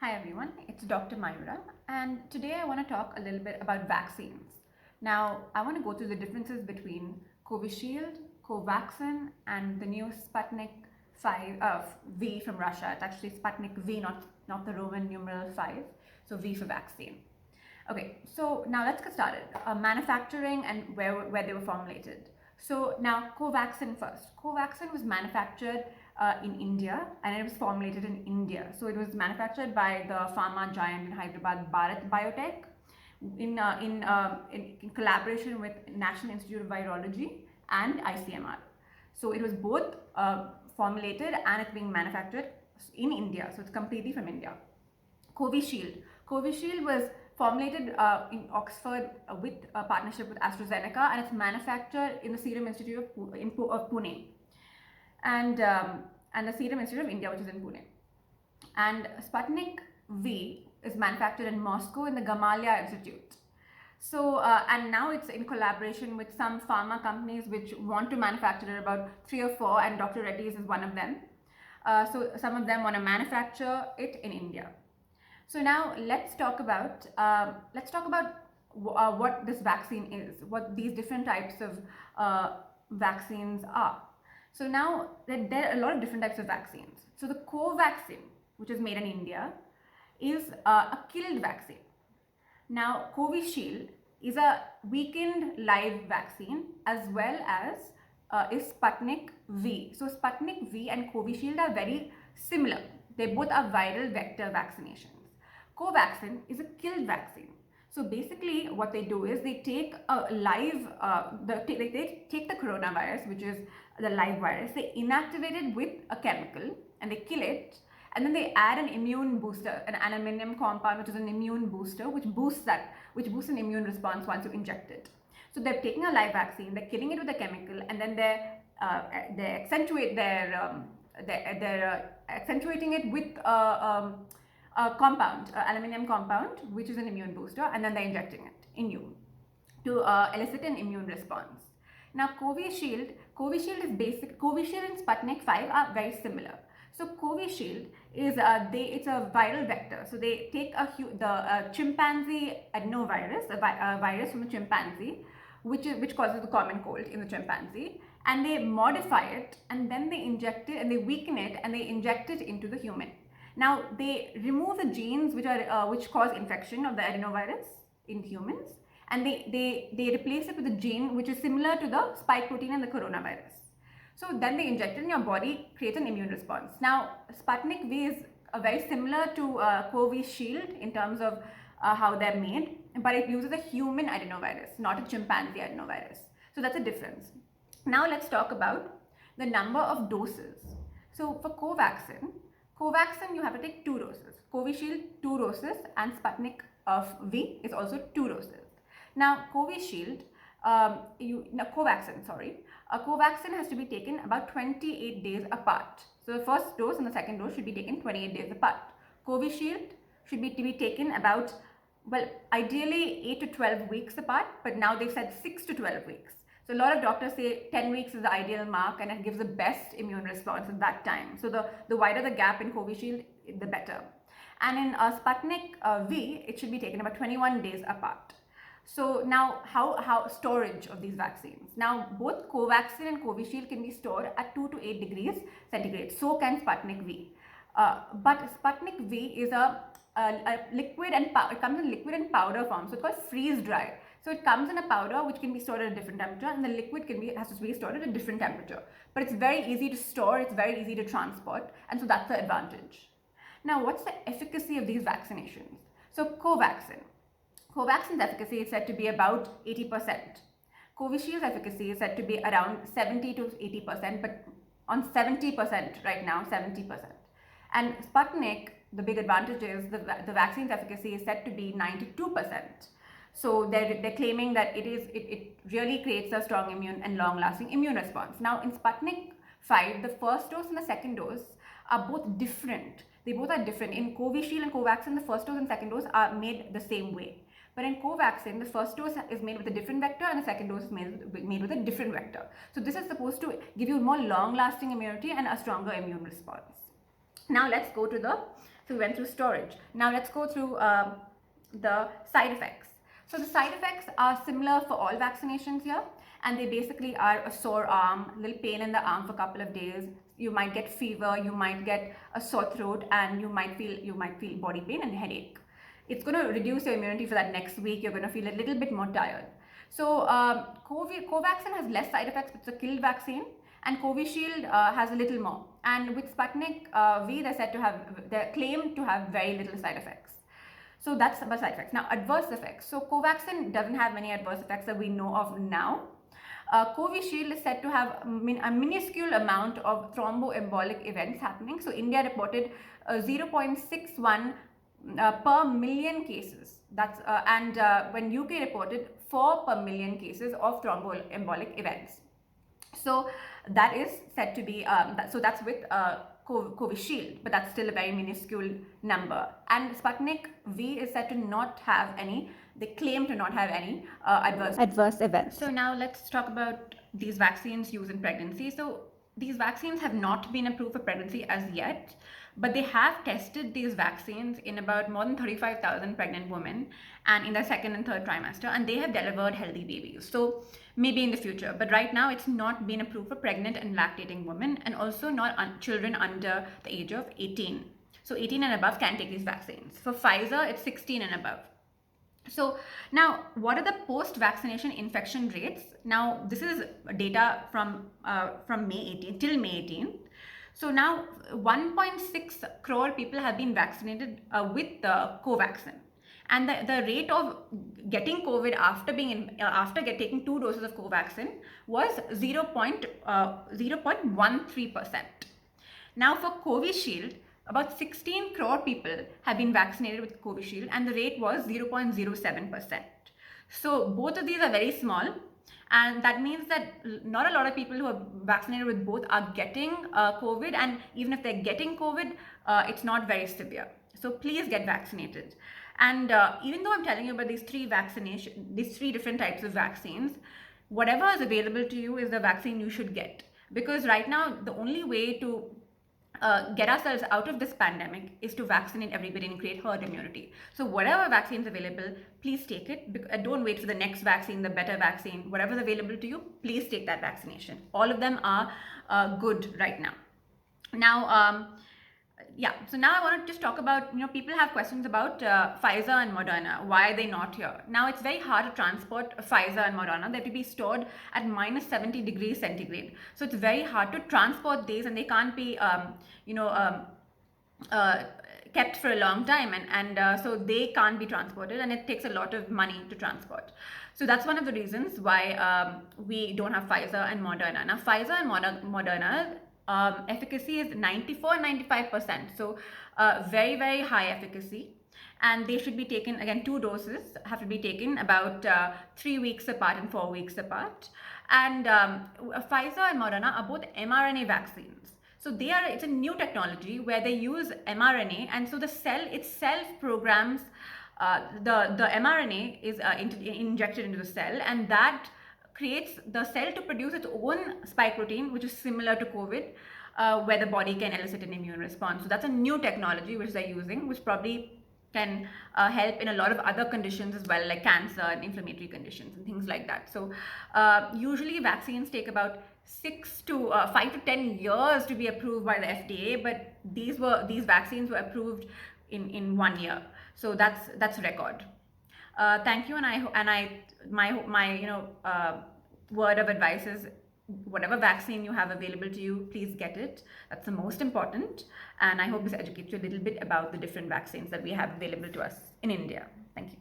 Hi everyone, it's Dr. Mayura, and today I want to talk a little bit about vaccines. Now, I want to go through the differences between Covishield, Covaxin, and the new Sputnik 5 V from Russia. It's actually Sputnik V, not the Roman numeral 5, so V for vaccine. Okay, so now let's get started. Manufacturing and where they were formulated. So now Covaxin first. Covaxin was manufactured in India and it was formulated in India. So it was manufactured by the pharma giant in Hyderabad, Bharat Biotech, in collaboration with National Institute of Virology and ICMR. So it was both formulated and it's being manufactured in India. So it's completely from India. Covishield. Covishield was formulated in Oxford with a partnership with AstraZeneca, and it's manufactured in the Serum Institute of Pune, and the Serum Institute of India, which is in Pune. And Sputnik V is manufactured in Moscow in the Gamaleya Institute. So, and now it's in collaboration with some pharma companies which want to manufacture it, about 3 or 4, and Dr. Reddy's is one of them. So some of them want to manufacture it in India. So now let's talk about what this vaccine is, what these different types of vaccines are. So now there are a lot of different types of vaccines. So the Covaxin, which is made in India, is a killed vaccine. Now Covishield is a weakened live vaccine, as well as is Sputnik V. So Sputnik V and Covishield are very similar. They both are viral vector vaccinations. Covaxin is a killed vaccine. So basically what they do is they take a live, they take the coronavirus, which is the live virus, they inactivate it with a chemical and they kill it, and then they add an immune booster, an aluminum compound, which is an immune booster, which boosts an immune response once you inject it. So they're taking a live vaccine, they're killing it with a chemical, and then they're accentuating it with a compound, aluminum compound, which is an immune booster, and then they're injecting it in you to elicit an immune response. Now, Covishield and Sputnik 5 are very similar. So Covishield is it's a viral vector. So they take the chimpanzee adenovirus, a virus from a chimpanzee, which causes the common cold in the chimpanzee, and they modify it, and then they inject it, and they weaken it, and they inject it into the human. Now they remove the genes which cause infection of the adenovirus in humans, and they replace it with a gene which is similar to the spike protein in the coronavirus. So then they inject it in your body, create an immune response. Now Sputnik V is very similar to Covishield in terms of how they're made, but it uses a human adenovirus, not a chimpanzee adenovirus. So that's a difference. Now let's talk about the number of doses. So for Covaxin, you have to take 2 doses. Covishield, 2 doses, and Sputnik V is also 2 doses. Now, Covishield, Covaxin has to be taken about 28 days apart. So the first dose and the second dose should be taken 28 days apart. Covishield should be taken about, well, ideally 8 to 12 weeks apart, but now they've said 6 to 12 weeks. So a lot of doctors say 10 weeks is the ideal mark, and it gives the best immune response at that time. So the wider the gap in Covishield, the better. And in Sputnik V, it should be taken about 21 days apart. So now how storage of these vaccines. Now both Covaxin and Covishield can be stored at 2 to 8 degrees centigrade. So can Sputnik V. But Sputnik V is a liquid and it comes in liquid and powder form. So it's called freeze dry. So it comes in a powder which can be stored at a different temperature, and the liquid has to be stored at a different temperature. But it's very easy to store, it's very easy to transport, and so that's the advantage. Now, what's the efficacy of these vaccinations? So Covaxin's efficacy is said to be about 80%. Covishield's efficacy is said to be around 70 to 80%, but on 70% right now, 70%. And Sputnik, the big advantage is the vaccine's efficacy is said to be 92%. So they're claiming that it really creates a strong immune and long-lasting immune response. Now in Sputnik 5, the first dose and the second dose are both different. They both are different. In Covishield and Covaxin, the first dose and second dose are made the same way. But in Covaxin, the first dose is made with a different vector and the second dose is made with a different vector. So this is supposed to give you more long-lasting immunity and a stronger immune response. Now let's go to the So we went through storage. Now let's go through the side effects. So the side effects are similar for all vaccinations here, and they basically are a sore arm, a little pain in the arm for a couple of days. You might get fever, you might get a sore throat, and you might feel body pain and headache. It's going to reduce your immunity for that next week. You're going to feel a little bit more tired. So Covaxin has less side effects, but it's a killed vaccine, and Covishield has a little more. And with Sputnik V, they're claimed to have very little side effects. So that's about side effects. Now, adverse effects. So Covaxin doesn't have many adverse effects that we know of now. Covishield is said to have a minuscule amount of thromboembolic events happening. So India reported 0.61 per million cases. That's when UK reported 4 per million cases of thromboembolic events. So that is said to be so that's with Covishield, but that's still a very minuscule number. And Sputnik V is said to not have any. They claim to not have any adverse events. So now let's talk about these vaccines used in pregnancy. So these vaccines have not been approved for pregnancy as yet, but they have tested these vaccines in about more than 35,000 pregnant women and in their second and third trimester, and they have delivered healthy babies. So maybe in the future, but right now it's not been approved for pregnant and lactating women, and also not children under the age of 18. So 18 and above can take these vaccines. For Pfizer, it's 16 and above. So now, what are the post-vaccination infection rates? Now, this is data from May 18 till May 18. So now 1.6 crore people have been vaccinated with the Covaxin. And the rate of getting COVID after taking 2 doses of Covaxin was 0.13%. Now for Covishield, about 16 crore people have been vaccinated with Covishield, and the rate was 0.07%. So both of these are very small, and that means that not a lot of people who are vaccinated with both are getting COVID, and even if they're getting COVID, it's not very severe. So please get vaccinated. And even though I'm telling you about these three different types of vaccines, whatever is available to you is the vaccine you should get. Because right now, the only way to get ourselves out of this pandemic is to vaccinate everybody and create herd immunity. So whatever vaccine is available, please take it. Don't wait for the next vaccine, the better vaccine. Whatever's available to you, please take that vaccination. All of them are good right now. Now, so now I want to just talk about, people have questions about Pfizer and Moderna. Why are they not here? Now, it's very hard to transport Pfizer and Moderna. They have to be stored at minus 70 degrees centigrade. So it's very hard to transport these, and they can't be, kept for a long time. And so they can't be transported, and it takes a lot of money to transport. So that's one of the reasons why we don't have Pfizer and Moderna. Now, Pfizer and Moderna, efficacy is 94-95%, so very, very high efficacy, and they should be taken, again, 2 doses have to be taken about 3 weeks apart and 4 weeks apart. And Pfizer and Moderna are both mRNA vaccines. So it's a new technology where they use mRNA, and so the cell itself programs the mRNA is injected into the cell, and that creates the cell to produce its own spike protein, which is similar to COVID, where the body can elicit an immune response. So that's a new technology which they're using, which probably can help in a lot of other conditions as well, like cancer and inflammatory conditions and things like that. So usually vaccines take about 5 to 10 years to be approved by the FDA, but these vaccines were approved in 1 year. So that's record. Thank you, my word of advice is, whatever vaccine you have available to you, please get it. That's the most important, and I hope this educates you a little bit about the different vaccines that we have available to us in India. Thank you.